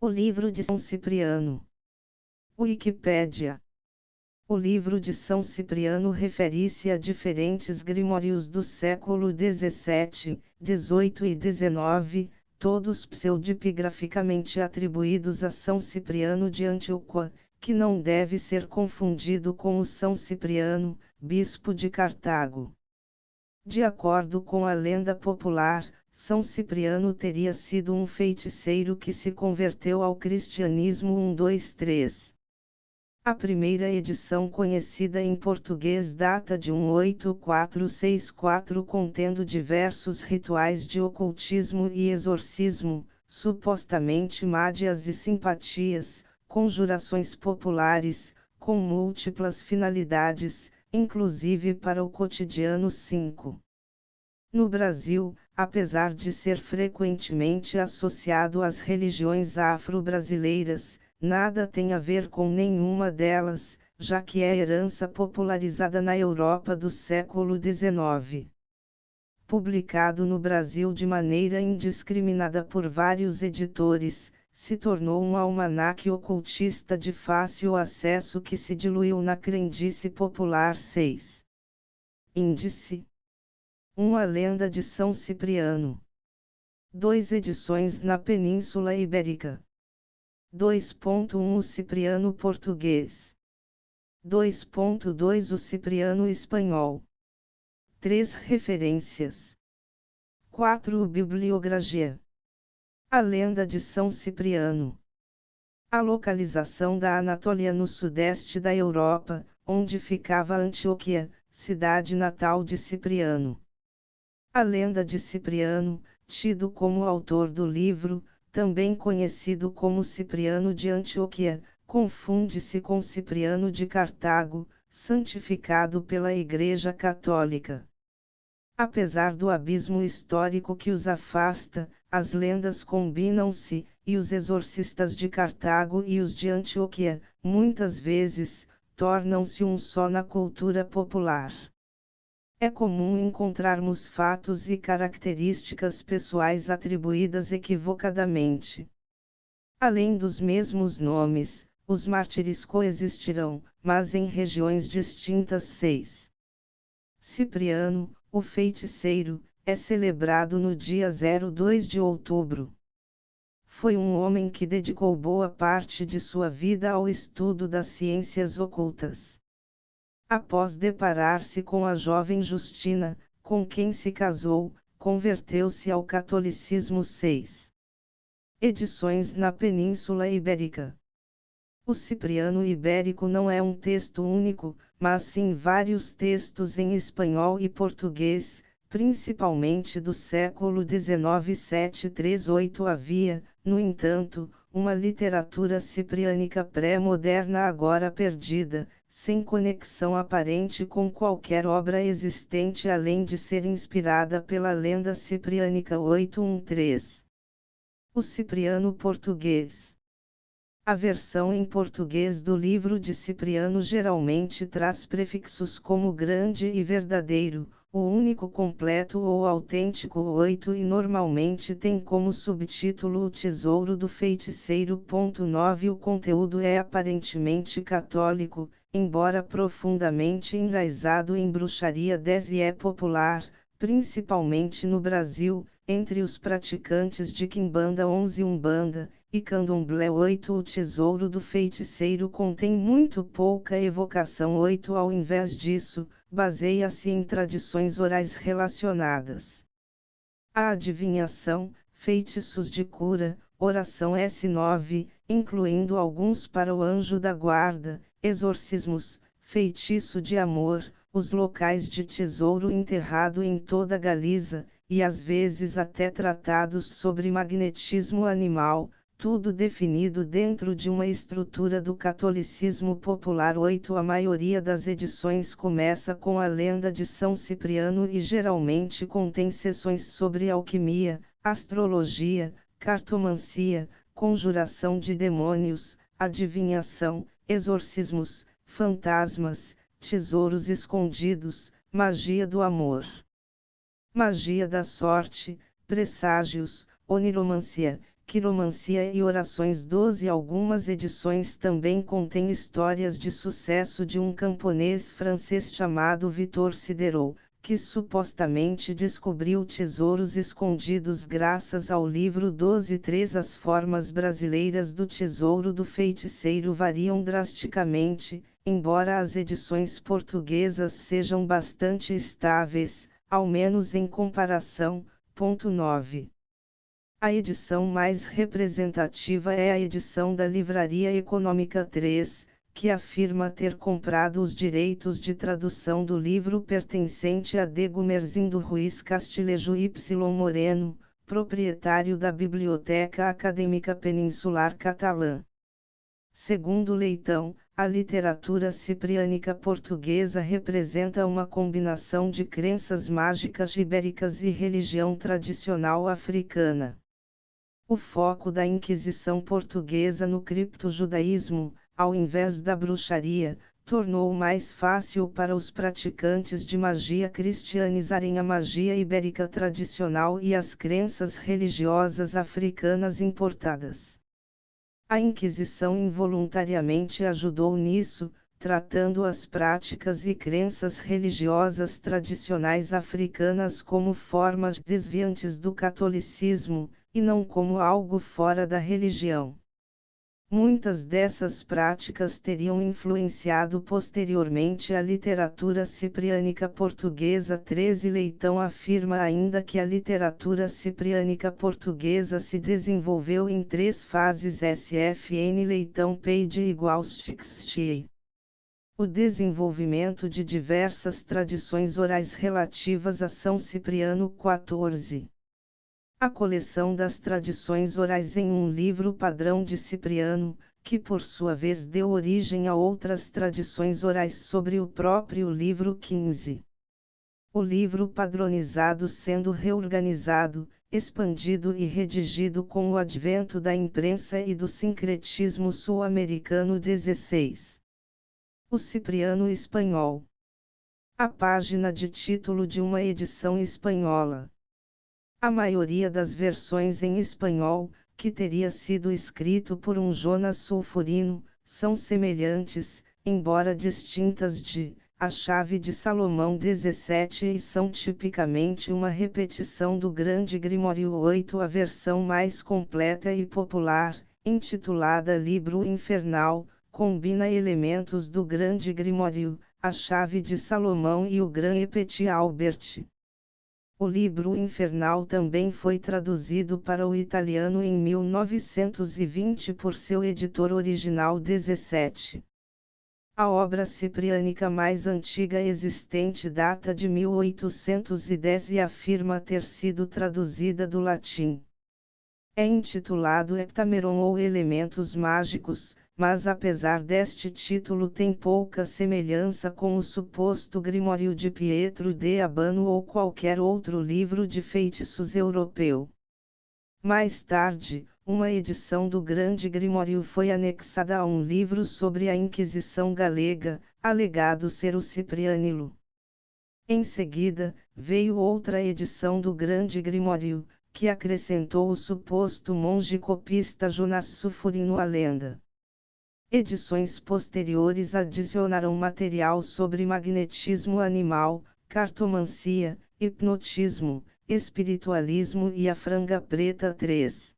O livro de São Cipriano. Wikipédia. O livro de São Cipriano refere-se a diferentes grimórios do século XVII, XVIII e XIX, todos pseudepigraficamente atribuídos a São Cipriano de Antioquia, que não deve ser confundido com o São Cipriano, bispo de Cartago. De acordo com a lenda popular, São Cipriano teria sido um feiticeiro que se converteu ao cristianismo 3. A primeira edição conhecida em português data de 18464, contendo diversos rituais de ocultismo e exorcismo, supostamente mágias e simpatias, conjurações populares, com múltiplas finalidades, inclusive para o cotidiano 5. No Brasil, apesar de ser frequentemente associado às religiões afro-brasileiras, nada tem a ver com nenhuma delas, já que é herança popularizada na Europa do século XIX. Publicado no Brasil de maneira indiscriminada por vários editores, se tornou um almanaque ocultista de fácil acesso que se diluiu na crendice popular. 6. Índice: Uma lenda de São Cipriano. 2 edições na Península Ibérica. 2.1 O Cipriano português. 2.2 O Cipriano espanhol. 3 referências. 4 Bibliografia. A lenda de São Cipriano. A localização da Anatólia no sudeste da Europa, onde ficava Antioquia, cidade natal de Cipriano. A lenda de Cipriano, tido como autor do livro, também conhecido como Cipriano de Antioquia, confunde-se com Cipriano de Cartago, santificado pela Igreja Católica. Apesar do abismo histórico que os afasta, as lendas combinam-se, e os exorcistas de Cartago e os de Antioquia, muitas vezes, tornam-se um só na cultura popular. É comum encontrarmos fatos e características pessoais atribuídas equivocadamente. Além dos mesmos nomes, os mártires coexistirão, mas em regiões distintas. 6. Cipriano, o feiticeiro, é celebrado no dia 2 de outubro. Foi um homem que dedicou boa parte de sua vida ao estudo das ciências ocultas. Após deparar-se com a jovem Justina, com quem se casou, converteu-se ao catolicismo. 6. Edições na Península Ibérica. O Cipriano Ibérico não é um texto único, mas sim vários textos em espanhol e português, principalmente do século XIX. 738 Havia, no entanto, uma literatura cipriânica pré-moderna agora perdida, sem conexão aparente com qualquer obra existente além de ser inspirada pela lenda cipriânica. 813. O Cipriano português. A versão em português do livro de Cipriano geralmente traz prefixos como grande e verdadeiro, o único completo ou autêntico. 8 e normalmente tem como subtítulo O Tesouro do Feiticeiro. 9 O conteúdo é aparentemente católico, embora profundamente enraizado em bruxaria. 10 E é popular, principalmente no Brasil, entre os praticantes de quimbanda. 11 Umbanda e Candomblé. 8 O Tesouro do Feiticeiro contém muito pouca evocação. 8 Ao invés disso, baseia-se em tradições orais relacionadas à adivinhação, feitiços de cura, oração. 9 Incluindo alguns para o anjo da guarda, exorcismos, feitiço de amor, os locais de tesouro enterrado em toda Galiza, e às vezes até tratados sobre magnetismo animal, tudo definido dentro de uma estrutura do catolicismo popular. 8 A maioria das edições começa com a lenda de São Cipriano e geralmente contém seções sobre alquimia, astrologia, cartomancia, conjuração de demônios, adivinhação, exorcismos, fantasmas, tesouros escondidos, magia do amor, magia da sorte, presságios, oniromancia, quiromancia e orações 12. Algumas edições também contêm histórias de sucesso de um camponês francês chamado Victor Siderot, que supostamente descobriu tesouros escondidos graças ao livro 12:3. As formas brasileiras do tesouro do feiticeiro variam drasticamente, embora as edições portuguesas sejam bastante estáveis, ao menos em comparação. 9. A edição mais representativa é a edição da Livraria Econômica 3, que afirma ter comprado os direitos de tradução do livro pertencente a D. Gumersindo Ruiz Castilejo Y Moreno, proprietário da Biblioteca Acadêmica Peninsular Catalã. Segundo Leitão, a literatura cipriânica portuguesa representa uma combinação de crenças mágicas ibéricas e religião tradicional africana. O foco da Inquisição portuguesa no criptojudaísmo, ao invés da bruxaria, tornou mais fácil para os praticantes de magia cristianizarem a magia ibérica tradicional e as crenças religiosas africanas importadas. A Inquisição involuntariamente ajudou nisso, tratando as práticas e crenças religiosas tradicionais africanas como formas desviantes do catolicismo, e não como algo fora da religião. Muitas dessas práticas teriam influenciado posteriormente a literatura cipriânica portuguesa. 13. Leitão afirma ainda que a literatura cipriânica portuguesa se desenvolveu em 3 fases. SFN Leitão page =. O desenvolvimento de diversas tradições orais relativas a São Cipriano. 14. A coleção das tradições orais em um livro padrão de Cipriano, que por sua vez deu origem a outras tradições orais sobre o próprio livro. 15. O livro padronizado sendo reorganizado, expandido e redigido com o advento da imprensa e do sincretismo sul-americano. 16. O Cipriano espanhol. A página de título de uma edição espanhola. A maioria das versões em espanhol, que teria sido escrito por um Jonas Sulfurino, são semelhantes, embora distintas de A Chave de Salomão. 17. E são tipicamente uma repetição do Grande Grimório. 8. A versão mais completa e popular, intitulada Livro Infernal, combina elementos do Grande Grimório, A Chave de Salomão e o Grand Petit Albert. O livro Infernal também foi traduzido para o italiano em 1920 por seu editor original. 17. A obra cipriânica mais antiga existente data de 1810 e afirma ter sido traduzida do latim. É intitulado Heptameron ou Elementos Mágicos, mas apesar deste título tem pouca semelhança com o suposto Grimório de Pietro de Abano ou qualquer outro livro de feitiços europeu. Mais tarde, uma edição do Grande Grimório foi anexada a um livro sobre a Inquisição galega, alegado ser o Cipriânilo. Em seguida, veio outra edição do Grande Grimório, que acrescentou o suposto monge copista Jonas Sulfurino à lenda. Edições posteriores adicionaram material sobre magnetismo animal, cartomancia, hipnotismo, espiritualismo e a franga preta. 3.